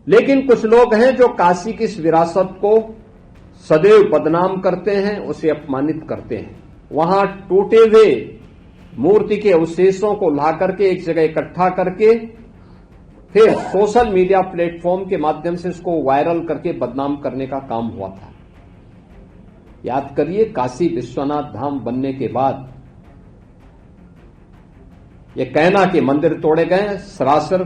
लेकिन कुछ लोग हैं जो काशी की इस विरासत को सदैव बदनाम करते हैं, उसे अपमानित करते हैं। वहां टूटे हुए मूर्ति के अवशेषों को ला करके एक जगह इकट्ठा करके फिर सोशल मीडिया प्लेटफॉर्म के माध्यम से उसको वायरल करके बदनाम करने का काम हुआ था। याद करिए, काशी विश्वनाथ धाम बनने के बाद यह कहना कि मंदिर तोड़े गए सरासर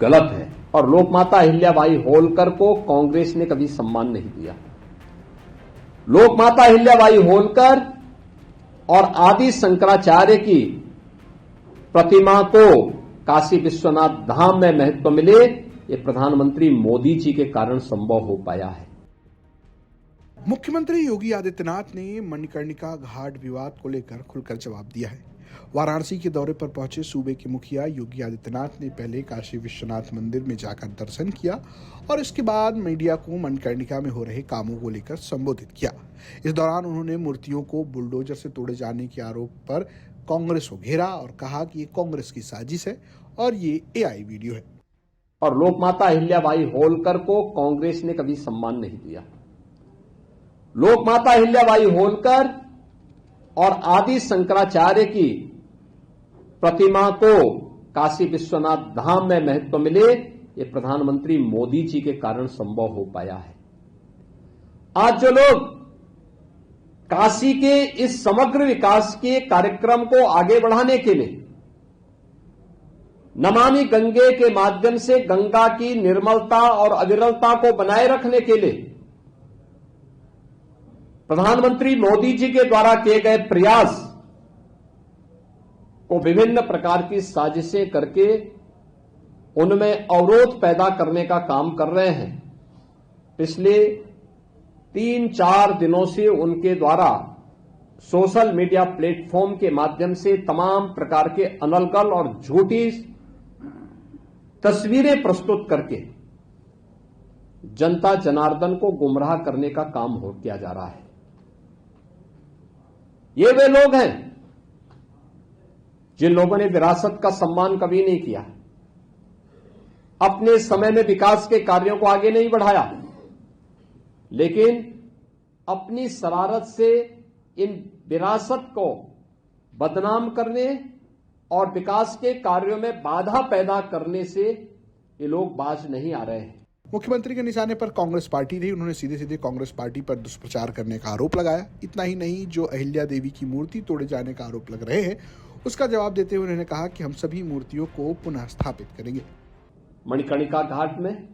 गलत है। और लोकमाता अहिल्याबाई होलकर को कांग्रेस ने कभी सम्मान नहीं दिया। लोकमाता अहिल्याबाई होलकर और आदि शंकराचार्य की प्रतिमा को काशी विश्वनाथ धाम में महत्व मिले, ये प्रधानमंत्री मोदी जी के कारण संभव हो पाया है। मुख्यमंत्री योगी आदित्यनाथ ने मणिकर्णिका घाट विवाद को लेकर खुलकर जवाब दिया है। वाराणसी के दौरे पर पहुंचे सूबे के मुखिया योगी आदित्यनाथ ने पहले काशी विश्वनाथ मंदिर में जाकर दर्शन किया और इसके बाद मीडिया को मणिकर्णिका में हो रहे कामों को लेकर संबोधित किया। इस दौरान उन्होंने मूर्तियों को बुलडोजर से तोड़े जाने के आरोप पर कांग्रेस को घेरा और कहा कि ये कांग्रेस की साजिश है और ये एआई वीडियो है। और लोकमाता अहिल्याबाई होलकर को कांग्रेस ने कभी सम्मान नहीं दिया। लोकमाता अहिल्याबाई होलकर और आदि शंकराचार्य की प्रतिमा को काशी विश्वनाथ धाम में महत्व मिले, ये प्रधानमंत्री मोदी जी के कारण संभव हो पाया है। आज जो लोग काशी के इस समग्र विकास के कार्यक्रम को आगे बढ़ाने के लिए नमामि गंगे के माध्यम से गंगा की निर्मलता और अविरलता को बनाए रखने के लिए प्रधानमंत्री मोदी जी के द्वारा किए गए प्रयास को विभिन्न प्रकार की साजिशें करके उनमें अवरोध पैदा करने का काम कर रहे हैं। पिछले 3-4 दिनों से उनके द्वारा सोशल मीडिया प्लेटफॉर्म के माध्यम से तमाम प्रकार के अनलगल और झूठी तस्वीरें प्रस्तुत करके जनता जनार्दन को गुमराह करने का काम किया जा रहा है। ये वे लोग हैं जिन लोगों ने विरासत का सम्मान कभी नहीं किया, अपने समय में विकास के कार्यों को आगे नहीं बढ़ाया, लेकिन अपनी शरारत से इन विरासत को बदनाम करने और विकास के कार्यों में बाधा पैदा करने से ये लोग बाज नहीं आ रहे हैं। मुख्यमंत्री के निशाने पर कांग्रेस पार्टी रही। उन्होंने सीधे सीधे कांग्रेस पार्टी पर दुष्प्रचार करने का आरोप लगाया। इतना ही नहीं, जो अहिल्या देवी की मूर्ति तोड़े जाने का आरोप लग रहे हैं उसका जवाब देते हुए उन्होंने कहा कि हम सभी मूर्तियों को पुनः स्थापित करेंगे। मणिकर्णिका घाट में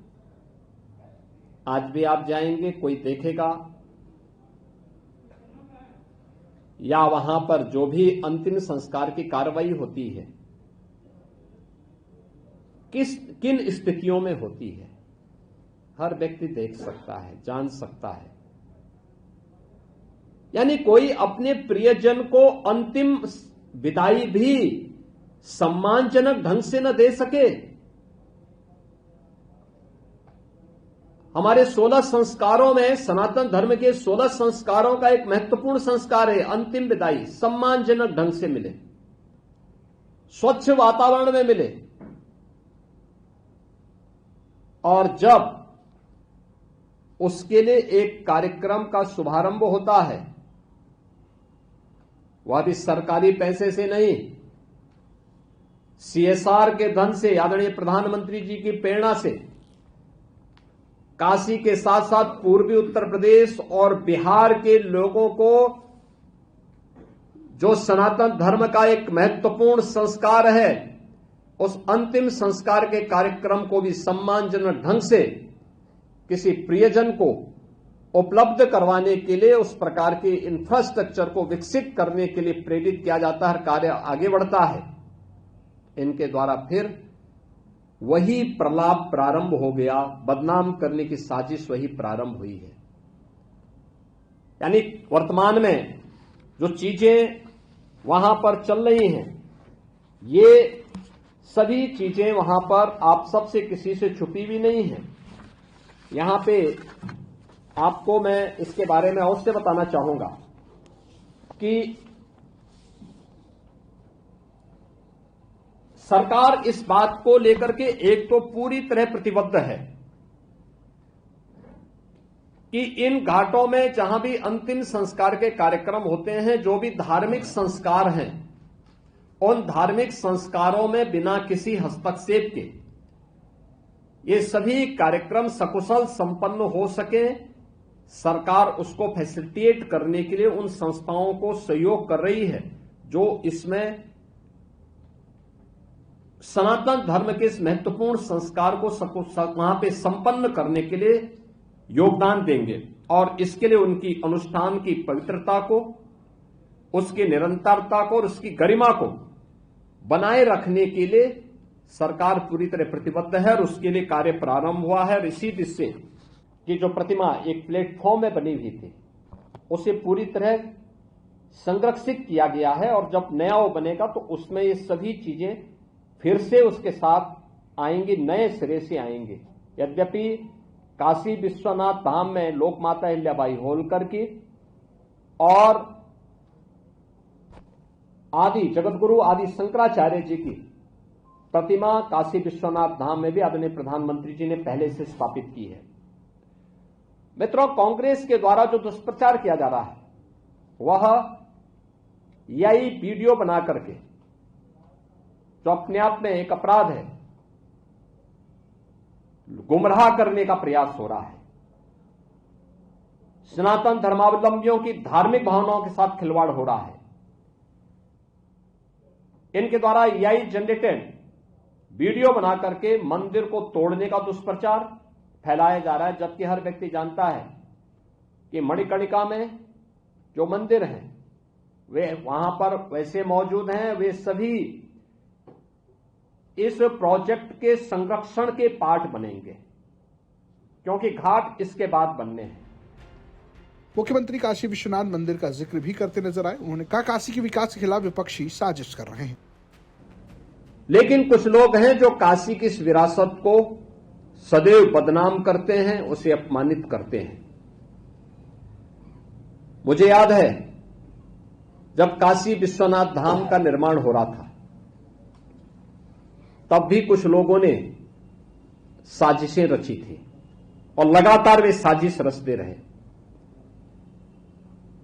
आज भी आप जाएंगे, कोई देखेगा या वहां पर जो भी अंतिम संस्कार की कार्रवाई होती है किन स्थितियों में होती है, हर व्यक्ति देख सकता है, जान सकता है। यानी कोई अपने प्रियजन को अंतिम विदाई भी सम्मानजनक ढंग से न दे सके। हमारे 16 संस्कारों में, सनातन धर्म के 16 संस्कारों का एक महत्वपूर्ण संस्कार है अंतिम विदाई सम्मानजनक ढंग से मिले, स्वच्छ वातावरण में मिले। और जब उसके लिए एक कार्यक्रम का शुभारंभ होता है, वह भी सरकारी पैसे से नहीं, सीएसआर के धन से, आदरणीय प्रधानमंत्री जी की प्रेरणा से काशी के साथ साथ पूर्वी उत्तर प्रदेश और बिहार के लोगों को जो सनातन धर्म का एक महत्वपूर्ण संस्कार है, उस अंतिम संस्कार के कार्यक्रम को भी सम्मानजनक ढंग से किसी प्रियजन को उपलब्ध करवाने के लिए उस प्रकार के इंफ्रास्ट्रक्चर को विकसित करने के लिए प्रेरित किया जाता है, कार्य आगे बढ़ता है। इनके द्वारा फिर वही प्रलाप प्रारंभ हो गया, बदनाम करने की साजिश वही प्रारंभ हुई है। यानी वर्तमान में जो चीजें वहां पर चल रही हैं, ये सभी चीजें वहां पर आप सबसे किसी से छुपी भी नहीं है। यहां पे आपको मैं इसके बारे में अवश्य बताना चाहूंगा कि सरकार इस बात को लेकर के एक तो पूरी तरह प्रतिबद्ध है कि इन घाटों में जहां भी अंतिम संस्कार के कार्यक्रम होते हैं, जो भी धार्मिक संस्कार हैं, उन धार्मिक संस्कारों में बिना किसी हस्तक्षेप के ये सभी कार्यक्रम सकुशल संपन्न हो सके, सरकार उसको फैसिलिटेट करने के लिए उन संस्थाओं को सहयोग कर रही है जो इसमें सनातन धर्म के इस महत्वपूर्ण संस्कार को वहां पे संपन्न करने के लिए योगदान देंगे और इसके लिए उनकी अनुष्ठान की पवित्रता को, उसकी निरंतरता को और उसकी गरिमा को बनाए रखने के लिए सरकार पूरी तरह प्रतिबद्ध है और उसके लिए कार्य प्रारंभ हुआ है। और इसी दिशा की जो प्रतिमा एक प्लेटफॉर्म में बनी हुई थी उसे पूरी तरह संरक्षित किया गया है और जब नया वो बनेगा तो उसमें ये सभी चीजें फिर से उसके साथ आएंगी, नए सिरे से आएंगे। यद्यपि काशी विश्वनाथ धाम में लोकमाता अहिल्याबाई होलकर की और आदि जगतगुरु आदि शंकराचार्य जी की प्रतिमा काशी विश्वनाथ धाम में भी आदरणीय प्रधानमंत्री जी ने पहले से स्थापित की है। मित्रों, कांग्रेस के द्वारा जो दुष्प्रचार किया जा रहा है वह यही वीडियो बना करके, जो अपने आप में एक अपराध है, गुमराह करने का प्रयास हो रहा है। सनातन धर्मावलंबियों की धार्मिक भावनाओं के साथ खिलवाड़ हो रहा है। इनके द्वारा एआई जनरेटेड वीडियो बना करके मंदिर को तोड़ने का दुष्प्रचार फैलाया जा रहा है, जबकि हर व्यक्ति जानता है कि मणिकर्णिका में जो मंदिर हैं वे वहां पर वैसे मौजूद हैं, वे सभी इस प्रोजेक्ट के संरक्षण के पार्ट बनेंगे क्योंकि घाट इसके बाद बनने हैं। मुख्यमंत्री काशी विश्वनाथ मंदिर का जिक्र भी करते नजर आए। उन्होंने कहा काशी के विकास के खिलाफ विपक्षी साजिश कर रहे हैं। लेकिन कुछ लोग हैं जो काशी की इस विरासत को सदैव बदनाम करते हैं, उसे अपमानित करते हैं। मुझे याद है जब काशी विश्वनाथ धाम का निर्माण हो रहा था तब भी कुछ लोगों ने साजिशें रची थी और लगातार वे साजिश रचते रहे।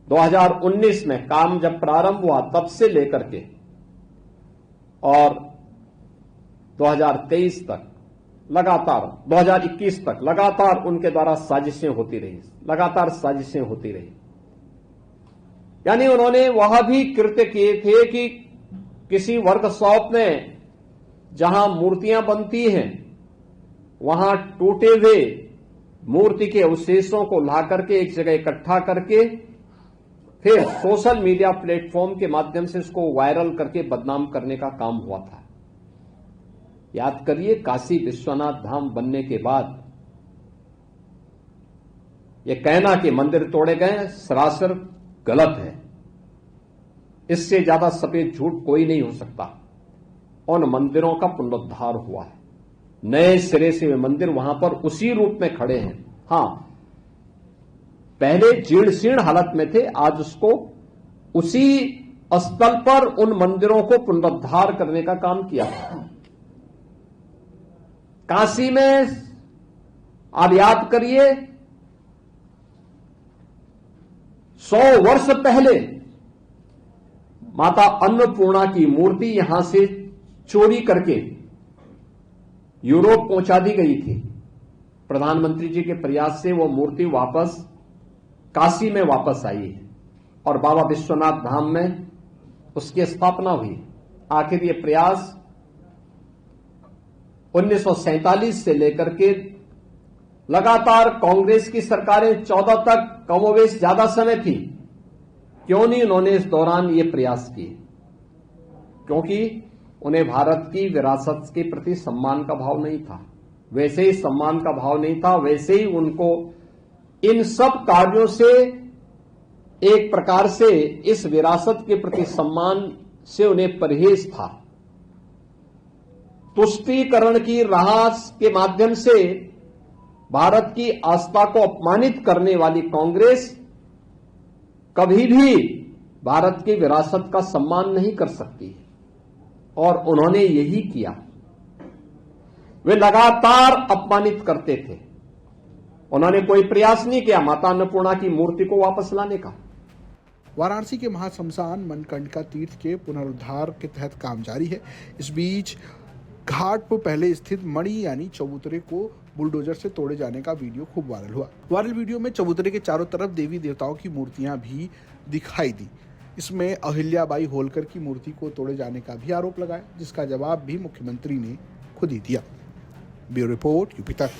2019 में काम जब प्रारंभ हुआ तब से लेकर के और 2023 तक लगातार, 2021 तक लगातार उनके द्वारा साजिशें होती रही, लगातार साजिशें होती रही। यानी उन्होंने वह भी कृत्य किए थे कि किसी वर्कशॉप में जहां मूर्तियां बनती हैं वहां टूटे हुए मूर्ति के अवशेषों को ला करके एक जगह इकट्ठा करके फिर सोशल मीडिया प्लेटफॉर्म के माध्यम से इसको वायरल करके बदनाम करने का काम हुआ था। याद करिए, काशी विश्वनाथ धाम बनने के बाद यह कहना कि मंदिर तोड़े गए सरासर गलत है। इससे ज्यादा सफेद झूठ कोई नहीं हो सकता। उन मंदिरों का पुनरुद्धार हुआ है, नए सिरे से वे मंदिर वहां पर उसी रूप में खड़े हैं। हां, पहले जीर्ण शीर्ण हालत में थे, आज उसको उसी स्थल पर उन मंदिरों को पुनरुद्धार करने का काम किया। काशी में आप याद करिए 100 वर्ष पहले माता अन्नपूर्णा की मूर्ति यहां से चोरी करके यूरोप पहुंचा दी गई थी। प्रधानमंत्री जी के प्रयास से वो मूर्ति वापस काशी में वापस आई है और बाबा विश्वनाथ धाम में उसकी स्थापना हुई। आखिर ये प्रयास 1947 से लेकर के लगातार कांग्रेस की सरकारें 14 तक कमोवेश ज्यादा समय थी, क्यों नहीं उन्होंने इस दौरान ये प्रयास किए? क्योंकि उन्हें भारत की विरासत के प्रति सम्मान का भाव नहीं था। वैसे ही सम्मान का भाव नहीं था, वैसे ही उनको इन सब कार्यों से एक प्रकार से इस विरासत के प्रति सम्मान से उन्हें परहेज था। तुष्टीकरण की राह के माध्यम से भारत की आस्था को अपमानित करने वाली कांग्रेस कभी भी भारत की विरासत का सम्मान नहीं कर सकती और उन्होंने यही किया। वे लगातार अपमानित करते थे। उन्होंने कोई प्रयास नहीं किया माता अन्नपूर्णा की मूर्ति को वापस लाने का। वाराणसी के महाश्मशान मणिकर्णिका तीर्थ के पुनरुद्धार के तहत काम जारी है। इस बीच घाट पर पहले स्थित मणि यानी चबूतरे को बुलडोजर से तोड़े जाने का वीडियो खूब वायरल हुआ। वायरल वीडियो में चबूतरे के चारों तरफ देवी देवताओं की मूर्तियां भी दिखाई दी। इसमें अहिल्याबाई होलकर की मूर्ति को तोड़े जाने का भी आरोप लगाया, जिसका जवाब भी मुख्यमंत्री ने खुद ही दिया। ब्यूरो रिपोर्ट, यूपी तक।